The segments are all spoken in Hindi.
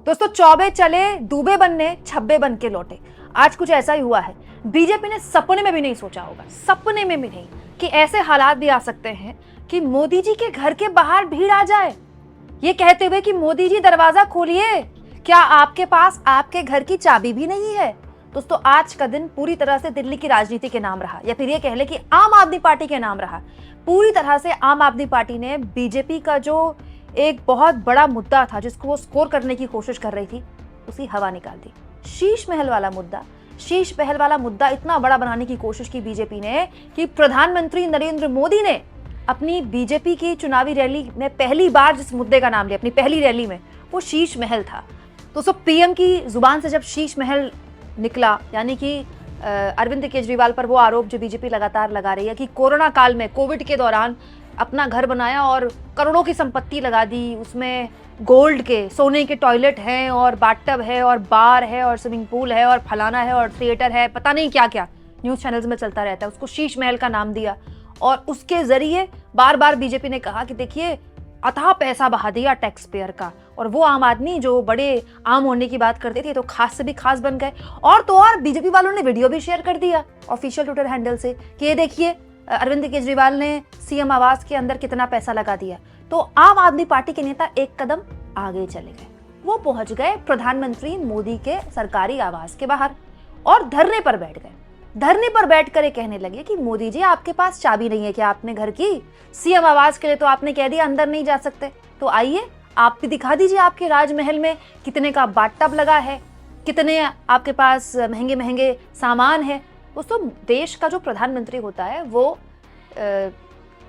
दोस्तों, चौबे चले दूबे बनने, छब्बे बन के लौटे। आज कुछ ऐसा ही हुआ है। बीजेपी ने सपने में भी नहीं सोचा होगा, सपने में भी नहीं, कि ऐसे हालात भी आ सकते हैं कि मोदी जी के घर के बाहर भीड़ आ जाए, ये कहते हुए कि मोदी जी दरवाजा खोलिए, क्या आपके पास आपके घर की चाबी भी नहीं है। दोस्तों, आज का दिन पूरी तरह से दिल्ली की राजनीति के नाम रहा, या फिर ये कह ले कि आम आदमी पार्टी के नाम रहा। पूरी तरह से आम आदमी पार्टी ने बीजेपी का जो एक बहुत बड़ा मुद्दा था, जिसको वो स्कोर करने की कोशिश कर रही थी, उसी हवा निकाल दी। शीश महल वाला मुद्दा इतना बड़ा बनाने की कोशिश की बीजेपी ने कि प्रधानमंत्री नरेंद्र मोदी ने अपनी बीजेपी की चुनावी रैली में पहली बार जिस मुद्दे का नाम लिया, अपनी पहली रैली में, वो शीश महल था। तो पीएम की जुबान से जब शीश महल निकला, यानी कि अरविंद केजरीवाल पर वो आरोप जो बीजेपी लगातार लगा रही है कि कोरोना काल में, कोविड के दौरान अपना घर बनाया और करोड़ों की संपत्ति लगा दी, उसमें गोल्ड के, सोने के टॉयलेट हैं और बाथटब है और बार है और स्विमिंग पूल है और फलाना है और थिएटर है, पता नहीं क्या क्या न्यूज़ चैनल्स में चलता रहता है। उसको शीश महल का नाम दिया और उसके जरिए बार बार बीजेपी ने कहा कि देखिए, अथाह पैसा बहा दिया टैक्स पेयर का। और वो आम आदमी जो बड़े आम होने की बात करते थे, तो खास से भी खास बन गए। और तो और बीजेपी वालों ने वीडियो भी शेयर कर दिया ऑफिशियल ट्विटर हैंडल से कि ये देखिए, अरविंद केजरीवाल ने सीएम आवास के अंदर कितना पैसा लगा दिया। तो आम आदमी पार्टी के नेता एक कदम आगे चले गए, वो पहुंच गए प्रधानमंत्री मोदी के सरकारी आवास के बाहर और धरने पर बैठ गए। धरने पर बैठकर ये कहने लगे कि मोदी जी, आपके पास चाबी नहीं है क्या अपने घर की? सीएम आवास के लिए तो आपने कह दिया अंदर नहीं जा सकते, तो आइए आप भी दिखा दीजिए आपके राजमहल में कितने का बाथटब लगा है, कितने आपके पास महंगे महंगे सामान है। दोस्तों, देश का जो प्रधानमंत्री होता है वो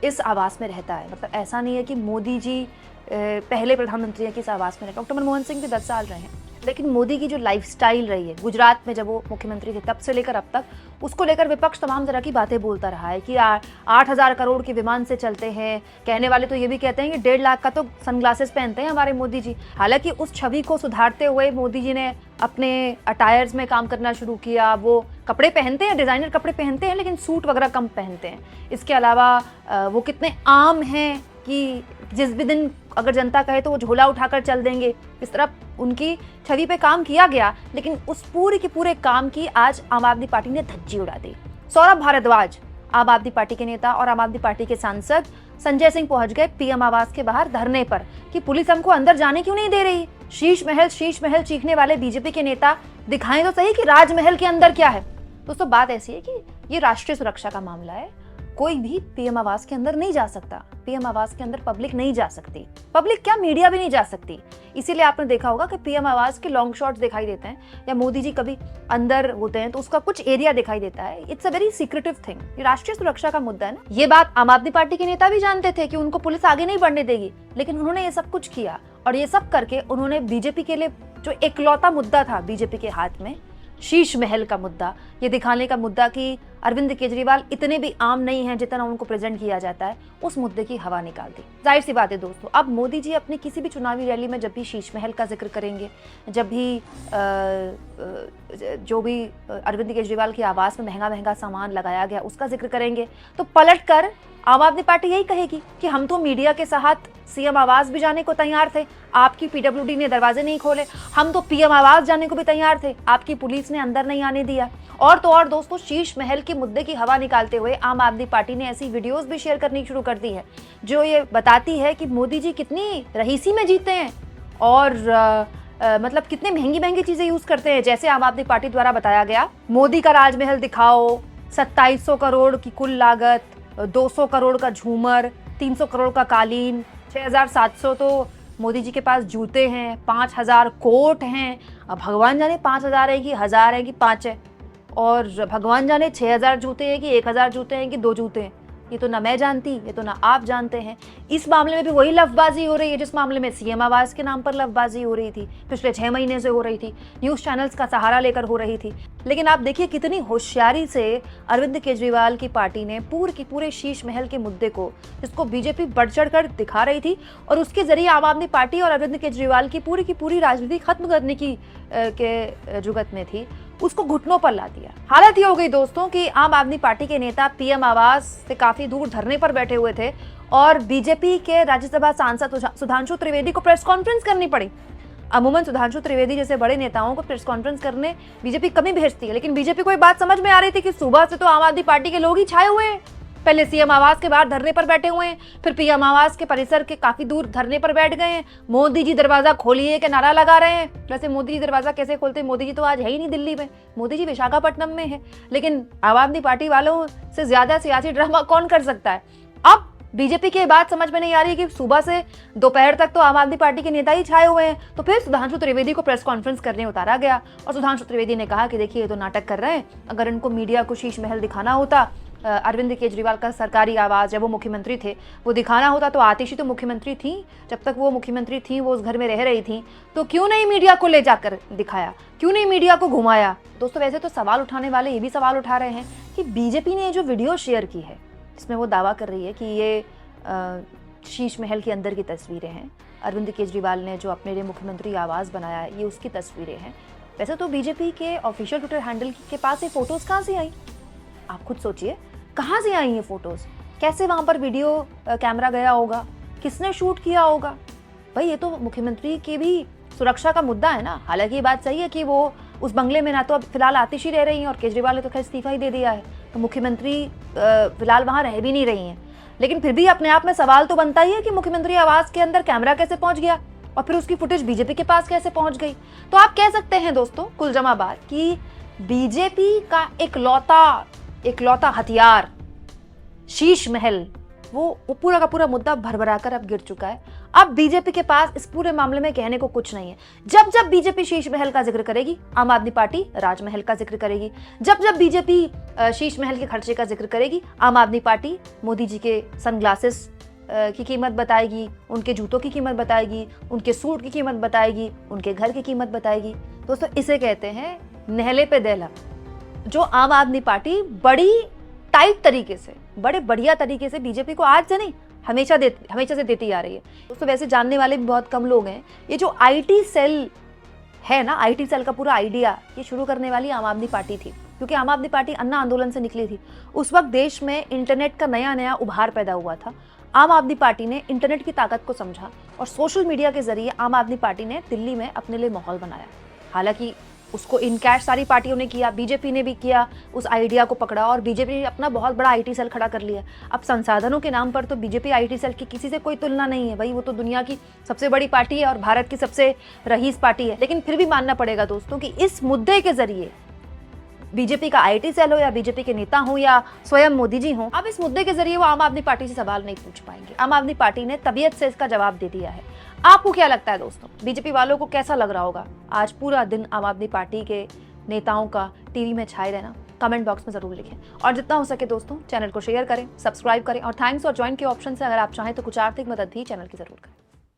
इस आवास में रहता है। मतलब ऐसा नहीं है कि मोदी जी पहले प्रधानमंत्री हैं कि इस आवास में रहते। डॉक्टर मनमोहन सिंह भी 10 साल रहे हैं, लेकिन मोदी की जो लाइफस्टाइल रही है गुजरात में जब वो मुख्यमंत्री थे तब से लेकर अब तक, उसको लेकर विपक्ष तमाम तरह की बातें बोलता रहा है कि 8,000 करोड़ के विमान से चलते हैं। कहने वाले तो ये भी कहते हैं कि 1.5 लाख का तो सनग्लासेस पहनते हैं हमारे मोदी जी। हालांकि उस छवि को सुधारते हुए मोदी जी ने अपने अटायर्स में काम करना शुरू किया। वो कपड़े पहनते हैं, डिज़ाइनर कपड़े पहनते हैं, लेकिन सूट वगैरह कम पहनते हैं। इसके अलावा वो कितने आम हैं कि जिस भी दिन अगर जनता कहे तो वो झोला उठाकर चल देंगे। इस तरह उनकी छवि पे काम किया गया, लेकिन उस पूरे के पूरे काम की आज आम आदमी पार्टी ने धज्जी उड़ा दी। सौरभ भारद्वाज, आम आदमी पार्टी के नेता और आम आदमी पार्टी के सांसद संजय सिंह पहुंच गए पीएम आवास के बाहर धरने पर कि पुलिस हमको अंदर जाने क्यों नहीं दे रही। शीश महल चीखने वाले बीजेपी के नेता दिखाएं तो सही कि राजमहल के अंदर क्या है। दोस्तों, बात ऐसी है कि ये राष्ट्रीय सुरक्षा का मामला है। कोई भी पीएम आवास के अंदर नहीं जा सकता, पीएम आवास के अंदर पब्लिक नहीं जा सकती, पब्लिक क्या मीडिया भी नहीं जा सकती। इसीलिए आपने देखा होगा कि पीएम आवास के लॉन्ग शॉट्स दिखाई देते हैं, या मोदी जी कभी अंदर होते हैं तो उसका कुछ एरिया दिखाई देता है। It's a very secretive thing. ये राष्ट्रीय सुरक्षा का मुद्दा है ना। ये बात आम आदमी पार्टी के नेता भी जानते थे कि उनको पुलिस आगे नहीं बढ़ने देगी, लेकिन उन्होंने ये सब कुछ किया। और ये सब करके उन्होंने बीजेपी के लिए जो इकलौता मुद्दा था बीजेपी के हाथ में, शीश महल का मुद्दा, ये दिखाने का मुद्दा कि अरविंद केजरीवाल इतने भी आम नहीं हैं जितना उनको प्रेजेंट किया जाता है, उस मुद्दे की हवा निकाल दी। जाहिर सी बात है दोस्तों, अब मोदी जी अपनी किसी भी चुनावी रैली में जब भी शीश महल का जिक्र करेंगे, जब भी जो भी अरविंद केजरीवाल की आवास में महंगा महंगा सामान लगाया गया उसका जिक्र करेंगे, तो पलट कर आम आदमी पार्टी यही कहेगी कि हम तो मीडिया के साथ सीएम आवास भी जाने को तैयार थे, आपकी पीडब्ल्यूडी ने दरवाजे नहीं खोले। हम तो पीएम आवास जाने को भी तैयार थे, आपकी पुलिस ने अंदर नहीं आने दिया। और तो और दोस्तों, शीश महल के मुद्दे की हवा निकालते हुए आम आदमी पार्टी ने ऐसी वीडियोस भी शेयर करनी शुरू कर दी है जो ये बताती है कि मोदी जी कितनी रईसी में जीते हैं और मतलब कितने महंगी महंगी चीजें यूज करते हैं। जैसे आम आदमी पार्टी द्वारा बताया गया, मोदी का राजमहल दिखाओ, 2700 करोड़ की कुल लागत, 200 करोड़ का झूमर, 300 करोड़ का कालीन, 6,700 तो मोदी जी के पास जूते हैं, 5,000 कोट हैं। अब भगवान जाने 5,000 है कि 1,000 है कि 5 है, और भगवान जाने 6,000 जूते हैं कि 1,000 जूते हैं कि 2 जूते हैं। ये तो ना मैं जानती, ये तो ना आप जानते हैं। इस मामले में भी वही लफबाजी हो रही है जिस मामले में सीएम आवास के नाम पर लफबाजी हो रही थी, पिछले 6 महीने से हो रही थी, न्यूज़ चैनल्स का सहारा लेकर हो रही थी। लेकिन आप देखिए कितनी होशियारी से अरविंद केजरीवाल की पार्टी ने पूरे के पूरे शीश महल के मुद्दे को, जिसको बीजेपी बढ़ चढ़ कर दिखा रही थी और उसके जरिए आम आदमी पार्टी और अरविंद केजरीवाल की पूरी राजनीति खत्म करने की जुगत में थी, उसको घुटनों पर ला दिया। हालत ये हो गई दोस्तों कि आम आदमी पार्टी के नेता पीएम आवास से काफी दूर धरने पर बैठे हुए थे और बीजेपी के राज्यसभा सांसद सुधांशु त्रिवेदी को प्रेस कॉन्फ्रेंस करनी पड़ी। अमूमन सुधांशु त्रिवेदी जैसे बड़े नेताओं को प्रेस कॉन्फ्रेंस करने बीजेपी कमी भेजती है, लेकिन बीजेपी को एक बात समझ में आ रही थी कि सुबह से तो आम आदमी पार्टी के लोग ही छाए हुए हैं। पहले सीएम आवास के बाहर धरने पर बैठे हुए हैं, फिर पीएम आवास के परिसर के काफी दूर धरने पर बैठ गए हैं। मोदी जी दरवाजा खोलिए के नारा लगा रहे हैं। वैसे मोदी जी दरवाजा कैसे खोलते हैं? मोदी जी तो आज है ही नहीं दिल्ली में, मोदी जी विशाखापट्टनम में है। लेकिन आम आदमी पार्टी वालों से ज्यादा सियासी ड्रामा कौन कर सकता है? अब बीजेपी की बात समझ में नहीं आ रही कि सुबह से दोपहर तक तो आम आदमी पार्टी के नेता ही छाए हुए हैं, तो फिर सुधांशु त्रिवेदी को प्रेस कॉन्फ्रेंस करने उतारा गया और सुधांशु त्रिवेदी ने कहा कि देखिए ये तो नाटक कर रहे हैं। अगर इनको मीडिया को शीश महल दिखाना होता, अरविंद केजरीवाल का सरकारी आवास जब वो मुख्यमंत्री थे वो दिखाना होता, तो आतिशी तो मुख्यमंत्री थी, जब तक वो मुख्यमंत्री थी वो उस घर में रह रही थी, तो क्यों नहीं मीडिया को ले जाकर दिखाया, क्यों नहीं मीडिया को घुमाया? दोस्तों वैसे तो सवाल उठाने वाले ये भी सवाल उठा रहे हैं कि बीजेपी ने जो वीडियो शेयर की है जिसमें वो दावा कर रही है कि ये शीश महल के अंदर की तस्वीरें हैं, अरविंद केजरीवाल ने जो अपने लिए मुख्यमंत्री आवास बनाया है ये उसकी तस्वीरें हैं। वैसे तो बीजेपी के ऑफिशियल ट्विटर हैंडल के पास ये फोटोज कहाँ से आई? आप खुद सोचिए, कहाँ से आई ये फोटोज? कैसे वहां पर वीडियो कैमरा गया होगा? किसने शूट किया होगा? भाई ये तो मुख्यमंत्री की भी सुरक्षा का मुद्दा है ना। हालांकि ये बात सही है कि वो उस बंगले में ना तो अब फिलहाल आतिशी रह रही हैं और केजरीवाल ने तो खैर इस्तीफा ही दे दिया है, तो मुख्यमंत्री फिलहाल वहां रह भी नहीं रही हैं। लेकिन फिर भी अपने आप में सवाल तो बनता ही है कि मुख्यमंत्री आवास के अंदर कैमरा कैसे पहुंच गया और फिर उसकी फुटेज बीजेपी के पास कैसे पहुंच गई? तो आप कह सकते हैं दोस्तों कुल जमा बात कि बीजेपी का इकलौता हथियार शीश महल वो पूरा का पूरा मुद्दा भरभरा कर अब गिर चुका है। अब बीजेपी के पास इस पूरे मामले में कहने को कुछ नहीं है। जब जब बीजेपी शीश महल का जिक्र करेगी, आम आदमी पार्टी राजमहल का जिक्र करेगी। जब जब बीजेपी शीश महल के खर्चे का जिक्र करेगी, आम आदमी पार्टी मोदी जी के सनग्लासेस की कीमत बताएगी, उनके जूतों की कीमत बताएगी, उनके सूट की कीमत बताएगी, उनके घर की कीमत बताएगी। दोस्तों इसे कहते हैं नहले पे दहला, जो आम आदमी पार्टी बड़ी टाइट तरीके से, बड़े बढ़िया तरीके से बीजेपी को आज से नहीं हमेशा से देती आ रही है। दोस्तों वैसे जानने वाले भी बहुत कम लोग हैं। ये जो आईटी सेल है ना, आईटी सेल का पूरा आइडिया ये शुरू करने वाली आम आदमी पार्टी थी, क्योंकि आम आदमी पार्टी अन्ना आंदोलन से निकली थी। उस वक्त देश में इंटरनेट का नया नया उभार पैदा हुआ था। आम आदमी पार्टी ने इंटरनेट की ताकत को समझा और सोशल मीडिया के जरिए आम आदमी पार्टी ने दिल्ली में अपने लिए माहौल बनाया। हालांकि उसको इनकैश सारी पार्टियों ने किया, बीजेपी ने भी किया, उस आइडिया को पकड़ा और बीजेपी ने अपना बहुत बड़ा आईटी सेल खड़ा कर लिया। अब संसाधनों के नाम पर तो बीजेपी आईटी सेल की किसी से कोई तुलना नहीं है भाई, वो तो दुनिया की सबसे बड़ी पार्टी है और भारत की सबसे रईस पार्टी है। लेकिन फिर भी मानना पड़ेगा दोस्तों कि इस मुद्दे के जरिए बीजेपी का आईटी सेल हो या बीजेपी के नेता हो या स्वयं मोदी जी हो, अब इस मुद्दे के जरिए वो आम आदमी पार्टी से सवाल नहीं पूछ पाएंगे। आम आदमी पार्टी ने तबीयत से इसका जवाब दे दिया है। आपको क्या लगता है दोस्तों, बीजेपी वालों को कैसा लग रहा होगा आज पूरा दिन आम आदमी पार्टी के नेताओं का टीवी में छाए रहना? कमेंट बॉक्स में जरूर लिखें और जितना हो सके दोस्तों चैनल को शेयर करें, सब्सक्राइब करें और थैंक्स और ज्वाइन के ऑप्शन से अगर आप चाहें तो कुछ आर्थिक मदद भी चैनल की जरूर करें।